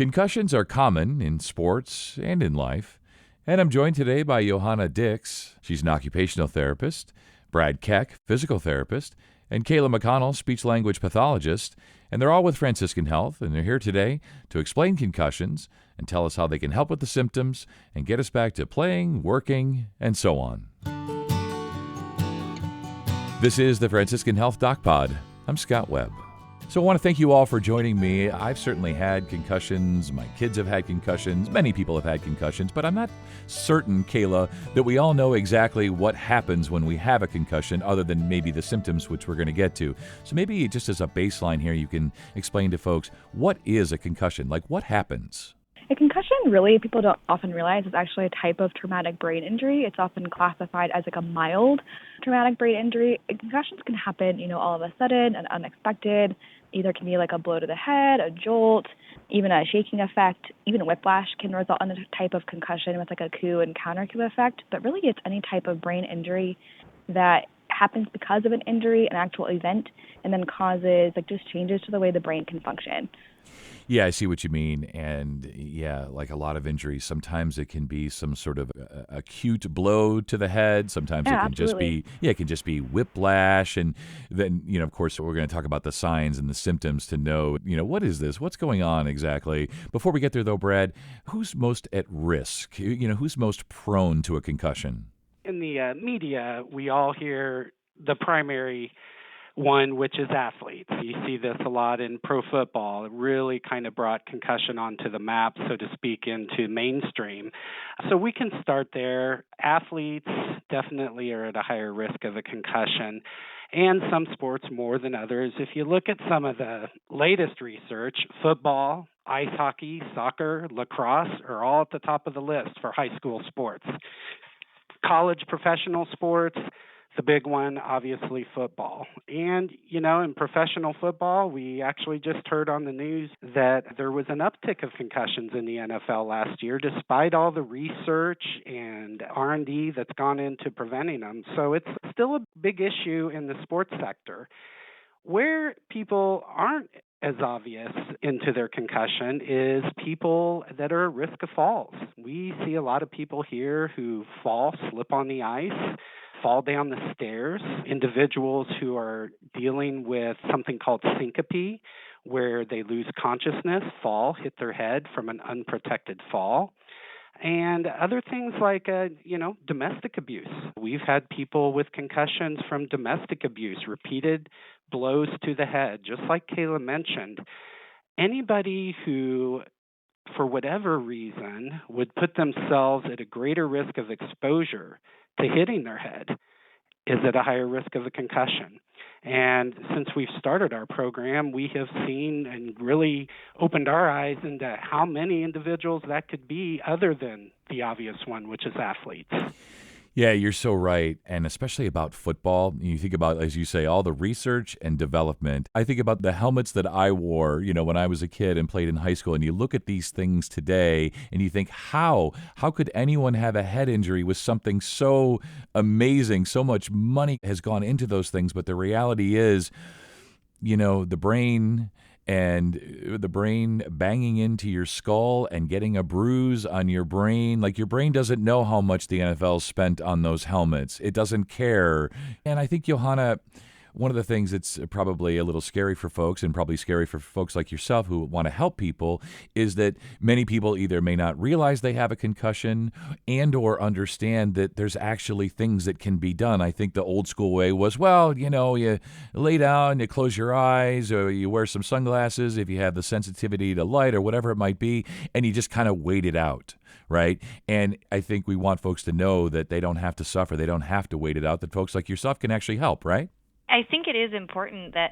Concussions are common in sports and in life, and I'm joined today by Johanna Dix. She's an occupational therapist, Brad Keck, physical therapist, and Kayla McConnell, speech-language pathologist, and they're all with Franciscan Health, and they're here today to explain concussions and tell us how they can help with the symptoms and get us back to playing, working, and so on. This is the Franciscan Health Doc Pod. I'm Scott Webb. So I want to thank you all for joining me. I've certainly had concussions. My kids have had concussions. Many people have had concussions, but I'm not certain, Kayla, that we all know exactly what happens when we have a concussion other than maybe the symptoms, which we're going to get to. So maybe just as a baseline here, you can explain to folks, what is a concussion? Like, what happens? A concussion, really, people don't often realize, is actually a type of traumatic brain injury. It's often classified as like a mild traumatic brain injury. Concussions can happen, all of a sudden and unexpected. Either can be like a blow to the head, a jolt, even a shaking effect, even whiplash can result in a type of concussion with like a coup and counter-coup effect. But really, it's any type of brain injury that happens because of an injury, an actual event, and then causes just changes to the way the brain can function. Yeah, I see what you mean. And yeah, like a lot of injuries, sometimes it can be some sort of acute blow to the head. Sometimes it can absolutely. it can just be whiplash. And then, of course, we're going to talk about the signs and the symptoms to know, what is this? What's going on exactly? Before we get there, though, Brad, who's most at risk? Who's most prone to a concussion? In the media, we all hear the primary one, which is athletes. You see this a lot in pro football. It really kind of brought concussion onto the map, so to speak, into mainstream. So we can start there. Athletes definitely are at a higher risk of a concussion, and some sports more than others. If you look at some of the latest research, football, ice hockey, soccer, lacrosse are all at the top of the list for high school sports. College professional sports, the big one, obviously, football. And, in professional football, we actually just heard on the news that there was an uptick of concussions in the NFL last year, despite all the research and R&D that's gone into preventing them. So it's still a big issue in the sports sector. Where people aren't as obvious into their concussion is people that are at risk of falls. We see a lot of people here who fall, slip on the ice, fall down the stairs, individuals who are dealing with something called syncope, where they lose consciousness, fall, hit their head from an unprotected fall, and other things like, domestic abuse. We've had people with concussions from domestic abuse, repeated blows to the head, just like Kayla mentioned. Anybody who, for whatever reason, would put themselves at a greater risk of exposure to hitting their head is at a higher risk of a concussion. And since we've started our program, we have seen and really opened our eyes into how many individuals that could be other than the obvious one, which is athletes. Yeah, you're so right. And especially about football, you think about, as you say, all the research and development. I think about the helmets that I wore, when I was a kid and played in high school. And you look at these things today and you think, how could anyone have a head injury with something so amazing? So much money has gone into those things. But the reality is, the brain banging into your skull and getting a bruise on your brain. Like, your brain doesn't know how much the NFL spent on those helmets. It doesn't care. And I think, Johanna, one of the things that's probably a little scary for folks, and probably scary for folks like yourself who want to help people, is that many people either may not realize they have a concussion and or understand that there's actually things that can be done. I think the old school way was, you lay down, you close your eyes, or you wear some sunglasses if you have the sensitivity to light or whatever it might be, and you just kind of wait it out. Right. And I think we want folks to know that they don't have to suffer. They don't have to wait it out, that folks like yourself can actually help. Right. I think it is important that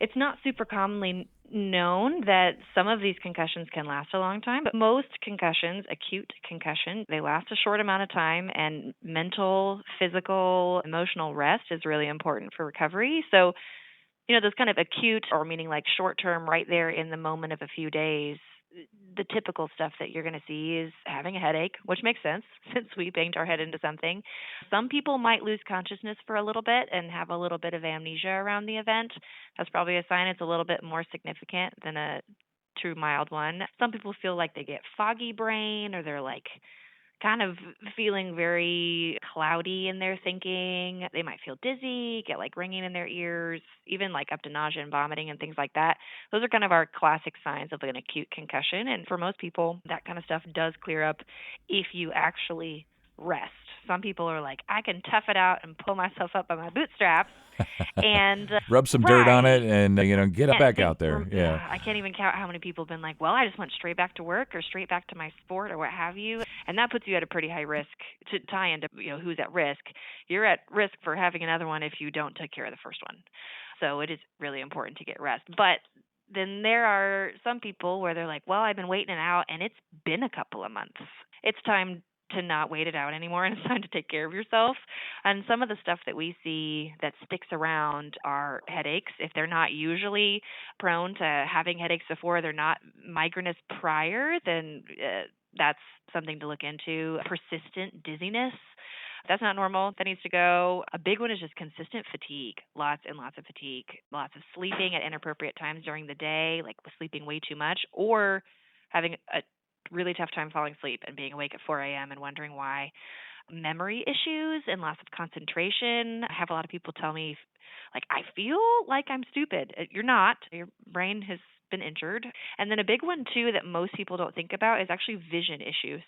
it's not super commonly known that some of these concussions can last a long time, but most concussions, acute concussion, they last a short amount of time, and mental, physical, emotional rest is really important for recovery. So, those kind of acute, or meaning like short term, right there in the moment of a few days, the typical stuff that you're going to see is having a headache, which makes sense since we banged our head into something. Some people might lose consciousness for a little bit and have a little bit of amnesia around the event. That's probably a sign it's a little bit more significant than a true mild one. Some people feel like they get foggy brain, or they're like kind of feeling very cloudy in their thinking. They might feel dizzy, get like ringing in their ears, even like up to nausea and vomiting and things like that. Those are kind of our classic signs of an acute concussion. And for most people, that kind of stuff does clear up if you actually rest. Some people are like, I can tough it out and pull myself up by my bootstraps. And Rub some dirt on right. it and, get it back out there. Yeah. I can't even count how many people have been like, well, I just went straight back to work or straight back to my sport or what have you. And that puts you at a pretty high risk to tie into, who's at risk. You're at risk for having another one if you don't take care of the first one. So it is really important to get rest. But then there are some people where they're like, well, I've been waiting it out and it's been a couple of months. It's time to not wait it out anymore, and it's time to take care of yourself. And some of the stuff that we see that sticks around are headaches. If they're not usually prone to having headaches before, they're not migrainous prior, then that's something to look into. Persistent dizziness. That's not normal. That needs to go. A big one is just consistent fatigue. Lots and lots of fatigue. Lots of sleeping at inappropriate times during the day, like sleeping way too much, or having a really tough time falling asleep and being awake at 4 a.m. and wondering why. Memory issues and loss of concentration. I have a lot of people tell me, like, I feel like I'm stupid. You're not. Your brain has been injured. And then a big one, too, that most people don't think about is actually vision issues,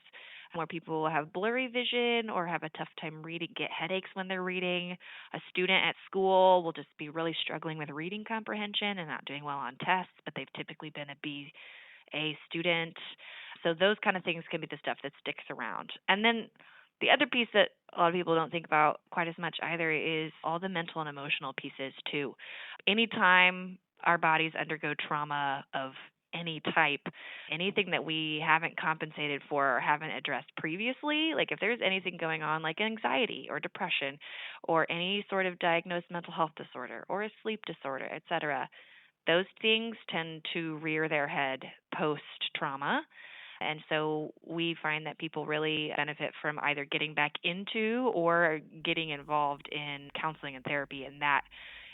where people have blurry vision or have a tough time reading, get headaches when they're reading. A student at school will just be really struggling with reading comprehension and not doing well on tests, but they've typically been a BA student. So those kind of things can be the stuff that sticks around. And then the other piece that a lot of people don't think about quite as much either is all the mental and emotional pieces too. Anytime our bodies undergo trauma of any type, anything that we haven't compensated for or haven't addressed previously, like if there's anything going on like anxiety or depression or any sort of diagnosed mental health disorder or a sleep disorder, etc., those things tend to rear their head post-trauma. And so we find that people really benefit from either getting back into or getting involved in counseling and therapy in that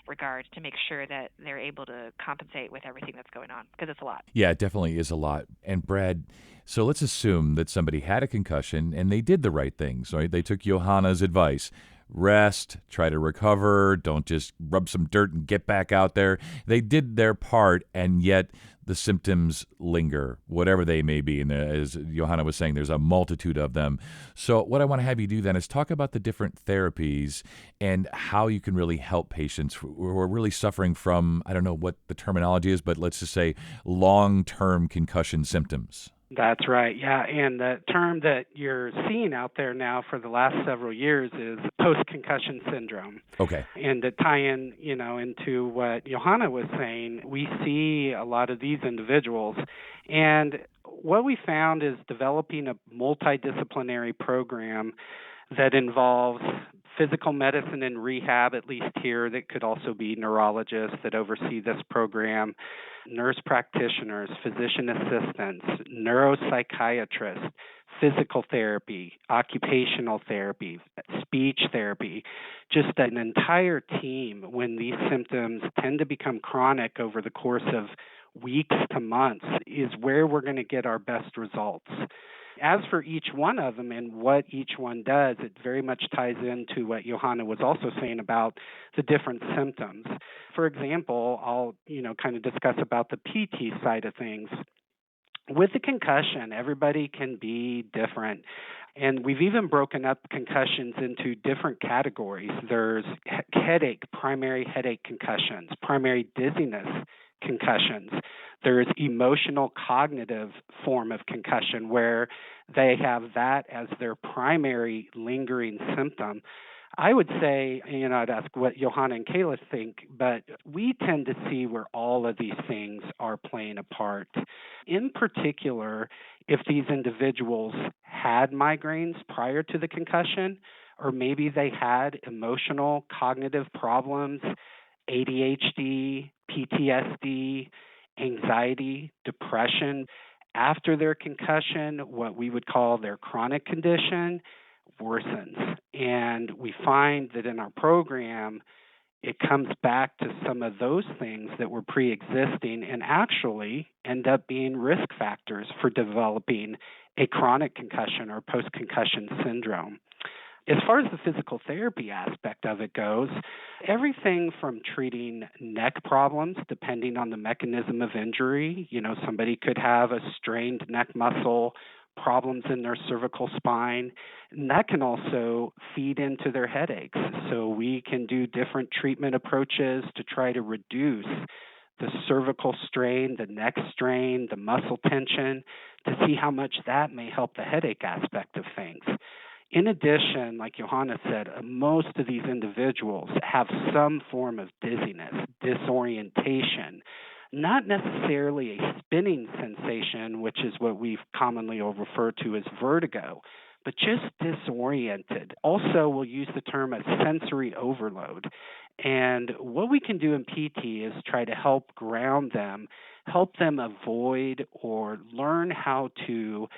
regard to make sure that they're able to compensate with everything that's going on, because it's a lot. Yeah, it definitely is a lot. And Brad, so let's assume that somebody had a concussion and they did the right things, right? They took Johanna's advice. Rest, try to recover, don't just rub some dirt and get back out there. They did their part, and yet the symptoms linger, whatever they may be. And as Johanna was saying, there's a multitude of them. So what I want to have you do then is talk about the different therapies and how you can really help patients who are really suffering from, I don't know what the terminology is, but let's just say long-term concussion symptoms. That's right. Yeah, and the term that you're seeing out there now for the last several years is post-concussion syndrome. Okay. And to tie in, into what Johanna was saying, we see a lot of these individuals. And what we found is developing a multidisciplinary program that involves physical medicine and rehab, at least here, that could also be neurologists that oversee this program, nurse practitioners, physician assistants, neuropsychiatrists, physical therapy, occupational therapy, speech therapy, just an entire team when these symptoms tend to become chronic over the course of weeks to months is where we're going to get our best results. As for each one of them and what each one does, it very much ties into what Johanna was also saying about the different symptoms. For example, I'll kind of discuss about the PT side of things. With the concussion, everybody can be different. And we've even broken up concussions into different categories. There's headache, primary headache concussions, primary dizziness concussions. There's emotional cognitive form of concussion where they have that as their primary lingering symptom. I would say, I'd ask what Johanna and Kayla think, but we tend to see where all of these things are playing a part. In particular, if these individuals had migraines prior to the concussion, or maybe they had emotional cognitive problems, ADHD, PTSD, anxiety, depression, after their concussion, what we would call their chronic condition worsens. And we find that in our program, it comes back to some of those things that were pre-existing and actually end up being risk factors for developing a chronic concussion or post-concussion syndrome. As far as the physical therapy aspect of it goes, everything from treating neck problems, depending on the mechanism of injury, somebody could have a strained neck muscle, problems in their cervical spine, and that can also feed into their headaches. So we can do different treatment approaches to try to reduce the cervical strain, the neck strain, the muscle tension, to see how much that may help the headache aspect of things. In addition, like Johanna said, most of these individuals have some form of dizziness, disorientation, not necessarily a spinning sensation, which is what we commonly will refer to as vertigo, but just disoriented. Also, we'll use the term as sensory overload. And what we can do in PT is try to help ground them, help them avoid or learn how to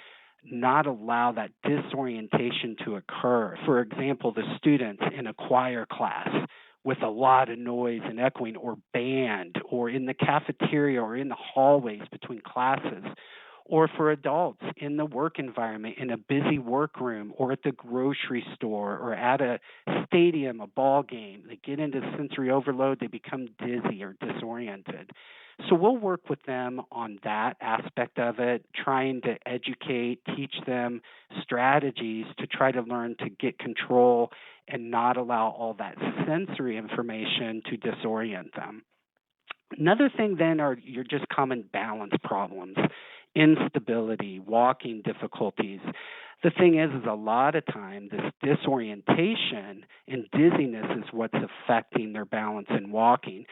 not allow that disorientation to occur. For example, the students in a choir class with a lot of noise and echoing, or band, or in the cafeteria or in the hallways between classes, or for adults in the work environment, in a busy workroom, or at the grocery store, or at a stadium, a ball game. They get into sensory overload, they become dizzy or disoriented. So we'll work with them on that aspect of it, trying to educate, teach them strategies to try to learn to get control and not allow all that sensory information to disorient them. Another thing then are your just common balance problems, instability, walking difficulties. The thing is a lot of time this disorientation and dizziness is what's affecting their balance and walking.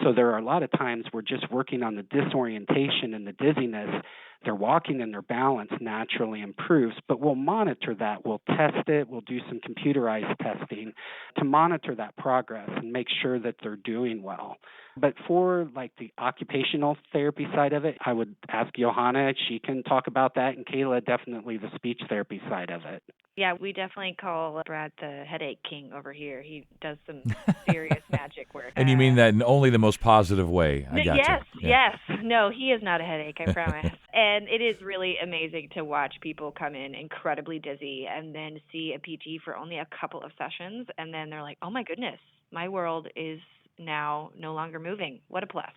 So there are a lot of times we're just working on the disorientation and the dizziness. Their walking and their balance naturally improves, but we'll monitor that. We'll test it. We'll do some computerized testing to monitor that progress and make sure that they're doing well. But for like the occupational therapy side of it, I would ask Johanna. She can talk about that, and Kayla definitely the speech therapy side of it. Yeah, we definitely call Brad the headache king over here. He does some serious magic work. And you mean that in only the most positive way. I gotcha. Yes. No, he is not a headache, I promise. And it is really amazing to watch people come in incredibly dizzy and then see a PT for only a couple of sessions, and then they're like, oh my goodness, my world is now no longer moving. What a plus.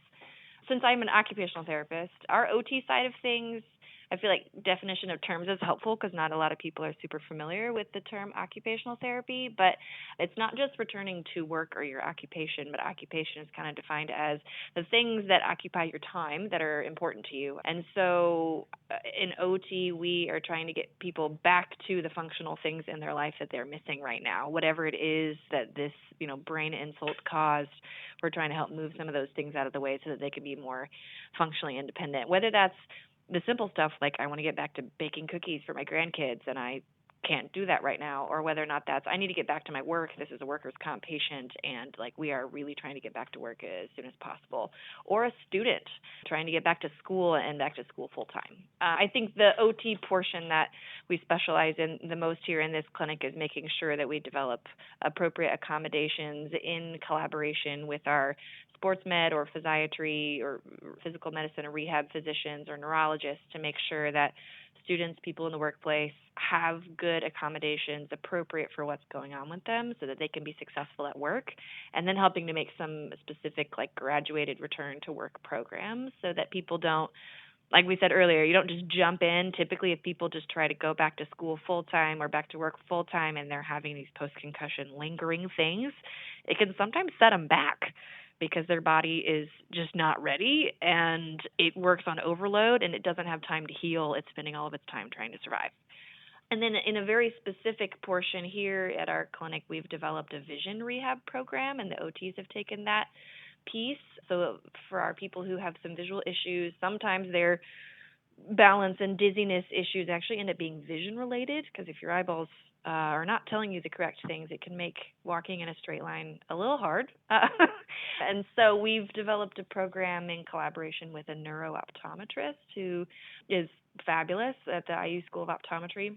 Since I'm an occupational therapist, our OT side of things, I feel like definition of terms is helpful because not a lot of people are super familiar with the term occupational therapy, but it's not just returning to work or your occupation, but occupation is kind of defined as the things that occupy your time that are important to you. And so in OT, we are trying to get people back to the functional things in their life that they're missing right now, whatever it is that this, brain insult caused. We're trying to help move some of those things out of the way so that they can be more functionally independent, whether that's the simple stuff like I want to get back to baking cookies for my grandkids and I can't do that right now, or whether or not that's I need to get back to my work. This is a workers' comp patient and we are really trying to get back to work as soon as possible, or a student trying to get back to school and back to school full time. I think the OT portion that we specialize in the most here in this clinic is making sure that we develop appropriate accommodations in collaboration with our sports med or physiatry or physical medicine or rehab physicians or neurologists to make sure that students, people in the workplace have good accommodations appropriate for what's going on with them so that they can be successful at work, and then helping to make some specific graduated return to work programs so that people don't, like we said earlier, you don't just jump in. Typically, if people just try to go back to school full-time or back to work full-time and they're having these post-concussion lingering things, it can sometimes set them back because their body is just not ready and it works on overload and it doesn't have time to heal. It's spending all of its time trying to survive. And then in a very specific portion here at our clinic, we've developed a vision rehab program, and the OTs have taken that piece. So for our people who have some visual issues, sometimes their balance and dizziness issues actually end up being vision related, because if your eyeballs are not telling you the correct things, it can make walking in a straight line a little hard. And so we've developed a program in collaboration with a neuro-optometrist who is fabulous at the IU School of Optometry.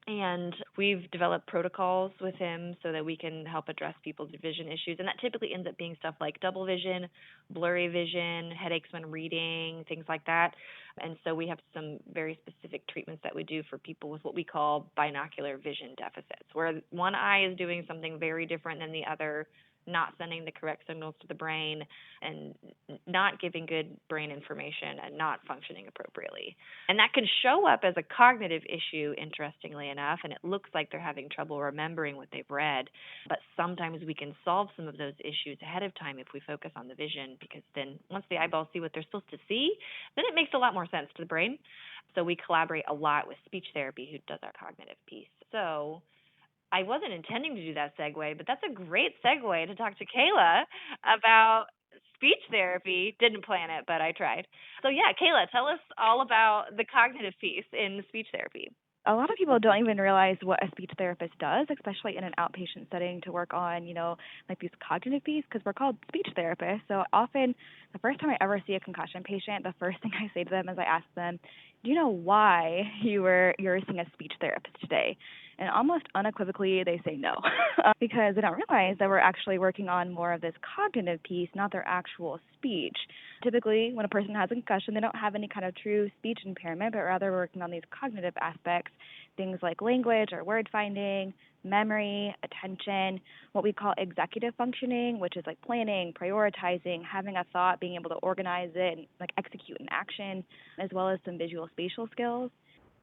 And we've developed protocols with him so that we can help address people's vision issues. And that typically ends up being stuff like double vision, blurry vision, headaches when reading, things like that. And so we have some very specific treatments that we do for people with what we call binocular vision deficits, where one eye is doing something very different than the other, not sending the correct signals to the brain, and not giving good brain information and not functioning appropriately. And that can show up as a cognitive issue, interestingly enough, and it looks like they're having trouble remembering what they've read. But sometimes we can solve some of those issues ahead of time if we focus on the vision, because then once the eyeballs see what they're supposed to see, then it makes a lot more sense to the brain. So we collaborate a lot with speech therapy, who does our cognitive piece. So I wasn't intending to do that segue, but that's a great segue to talk to Kayla about speech therapy. Didn't plan it, but I tried. So yeah, Kayla, tell us all about the cognitive piece in speech therapy. A lot of people don't even realize what a speech therapist does, especially in an outpatient setting, to work on, like these cognitive piece, because we're called speech therapists. So often, the first time I ever see a concussion patient, the first thing I say to them is I ask them, "Do you know why you're seeing a speech therapist today?" And almost unequivocally, they say no, because they don't realize that we're actually working on more of this cognitive piece, not their actual speech. Typically, when a person has a concussion, they don't have any kind of true speech impairment, but rather working on these cognitive aspects, things like language or word finding, memory, attention, what we call executive functioning, which is like planning, prioritizing, having a thought, being able to organize it and like execute an action, as well as some visual spatial skills.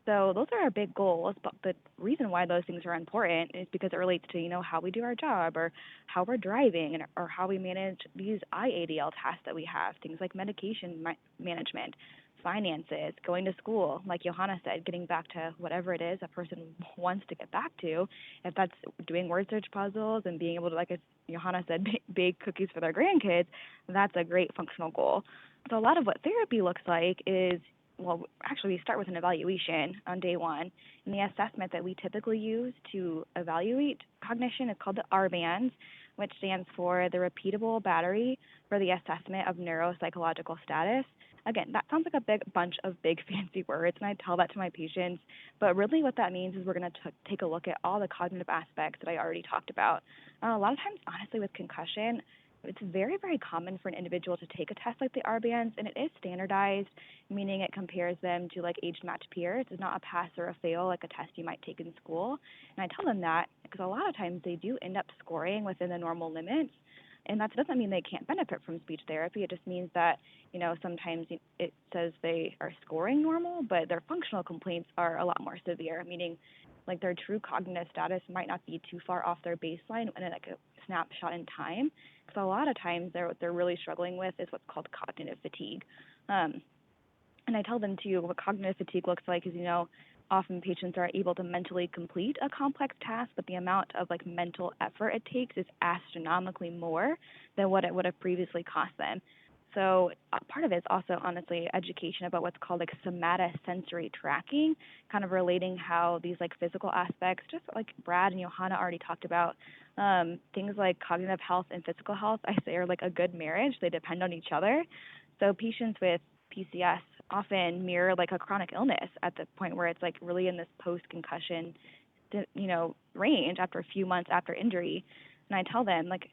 So those are our big goals, but the reason why those things are important is because it relates to, how we do our job, or how we're driving, or how we manage these IADL tasks that we have, things like medication management, finances, going to school, like Johanna said, getting back to whatever it is a person wants to get back to. If that's doing word search puzzles and being able to, like as Johanna said, bake cookies for their grandkids, that's a great functional goal. So a lot of what therapy looks like is, well, actually, we start with an evaluation on day one. And the assessment that we typically use to evaluate cognition is called the R-bands, which stands for the repeatable battery for the assessment of neuropsychological status. Again, that sounds like a big bunch of big fancy words, and I tell that to my patients. But really what that means is we're going to take a look at all the cognitive aspects that I already talked about. A lot of times, honestly, with concussion, it's very, very common for an individual to take a test like the R-bands, and it is standardized, meaning it compares them to like age-matched peers. It's not a pass or a fail like a test you might take in school. And I tell them that because a lot of times they do end up scoring within the normal limits. And that doesn't mean they can't benefit from speech therapy. It just means that, sometimes it says they are scoring normal, but their functional complaints are a lot more severe, meaning like their true cognitive status might not be too far off their baseline in like a snapshot in time. Because a lot of times what they're really struggling with is what's called cognitive fatigue. And I tell them too, what cognitive fatigue looks like is, often patients are able to mentally complete a complex task, but the amount of like mental effort it takes is astronomically more than what it would have previously cost them. So part of it is also honestly education about what's called like somatosensory tracking, kind of relating how these like physical aspects, just like Brad and Johanna already talked about, things like cognitive health and physical health, I say are like a good marriage. They depend on each other. So patients with PCS often mirror like a chronic illness at the point where it's like really in this post-concussion, range after a few months after injury. And I tell them, like,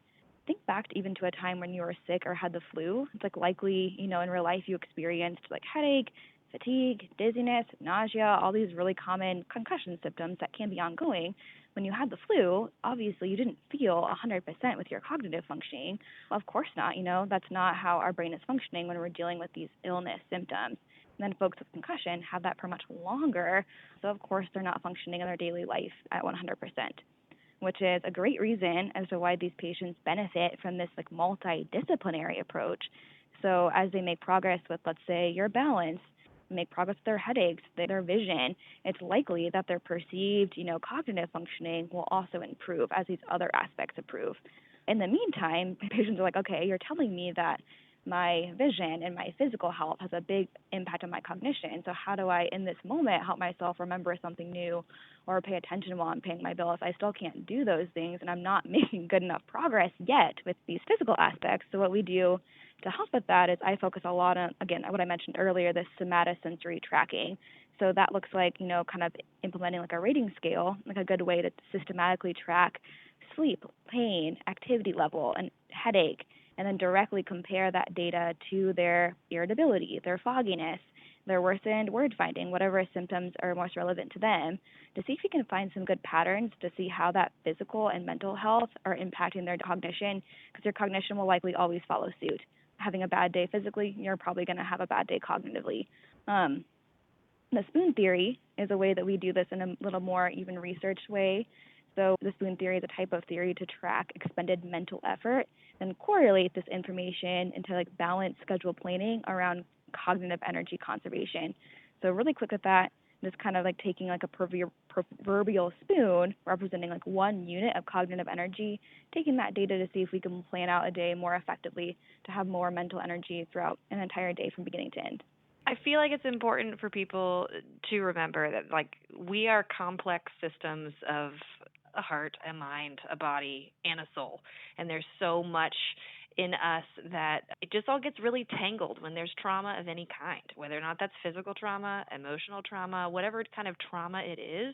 think back to even to a time when you were sick or had the flu. It's like likely, in real life you experienced like headache, fatigue, dizziness, nausea, all these really common concussion symptoms that can be ongoing. When you had the flu, obviously you didn't feel 100% with your cognitive functioning. Well, of course not. That's not how our brain is functioning when we're dealing with these illness symptoms. And then folks with concussion have that for much longer, so of course they're not functioning in their daily life at 100%, which is a great reason as to why these patients benefit from this like multidisciplinary approach. So as they make progress with, let's say, your balance, make progress with their headaches, their vision, it's likely that their perceived, cognitive functioning will also improve as these other aspects improve. In the meantime, patients are like, okay, you're telling me that my vision and my physical health has a big impact on my cognition. So how do I, in this moment, help myself remember something new or pay attention while I'm paying my bill if I still can't do those things and I'm not making good enough progress yet with these physical aspects? So what we do to help with that is I focus a lot on, again, what I mentioned earlier, this somatosensory tracking. So that looks like, kind of implementing like a rating scale, like a good way to systematically track sleep, pain, activity level, and headache, and then directly compare that data to their irritability, their fogginess, their worsened word finding, whatever symptoms are most relevant to them, to see if you can find some good patterns to see how that physical and mental health are impacting their cognition, because your cognition will likely always follow suit. Having a bad day physically, you're probably going to have a bad day cognitively. The spoon theory is a way that we do this in a little more even researched way. So the spoon theory is a type of theory to track expended mental effort and correlate this information into like balanced schedule planning around cognitive energy conservation. So really quick with that, just kind of like taking like a proverbial spoon representing like 1 unit of cognitive energy, taking that data to see if we can plan out a day more effectively to have more mental energy throughout an entire day from beginning to end. I feel like it's important for people to remember that, like, we are complex systems of a heart, a mind, a body, and a soul. And there's so much in us that it just all gets really tangled when there's trauma of any kind, whether or not that's physical trauma, emotional trauma, whatever kind of trauma it is.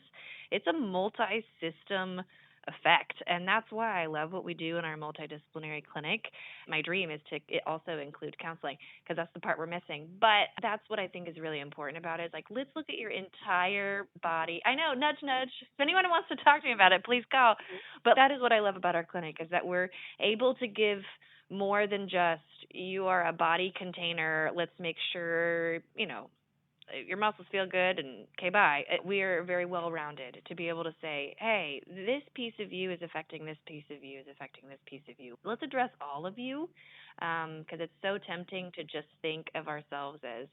It's a multi-system effect, and that's why I love what we do in our multidisciplinary clinic. My dream is to also include counseling, because that's the part we're missing. But that's what I think is really important about it. Is like, let's look at your entire body. I know, nudge, nudge. If anyone wants to talk to me about it, please call. But that is what I love about our clinic, is that we're able to give more than just, you are a body container, let's make sure, your muscles feel good and okay, bye. We are very well-rounded to be able to say, hey, this piece of you is affecting this piece of you, is affecting this piece of you. Let's address all of you, because it's so tempting to just think of ourselves as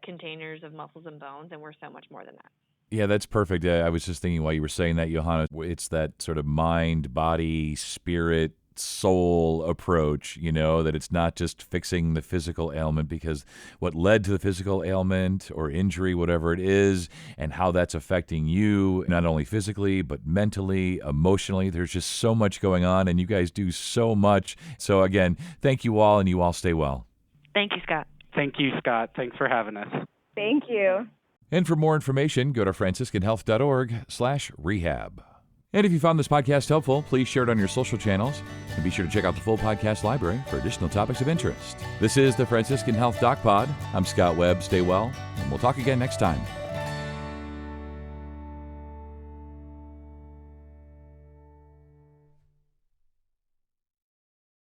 containers of muscles and bones, and we're so much more than that. Yeah, that's perfect. I was just thinking while you were saying that, Johanna, it's that sort of mind, body, spirit, soul approach, that it's not just fixing the physical ailment, because what led to the physical ailment or injury, whatever it is, and how that's affecting you, not only physically, but mentally, emotionally. There's just so much going on, and you guys do so much. So again, thank you all, and you all stay well. Thank you, Scott. Thank you, Scott. Thanks for having us. Thank you. And for more information, go to franciscanhealth.org/rehab. And if you found this podcast helpful, please share it on your social channels, and be sure to check out the full podcast library for additional topics of interest. This is the Franciscan Health Doc Pod. I'm Scott Webb. Stay well, and we'll talk again next time.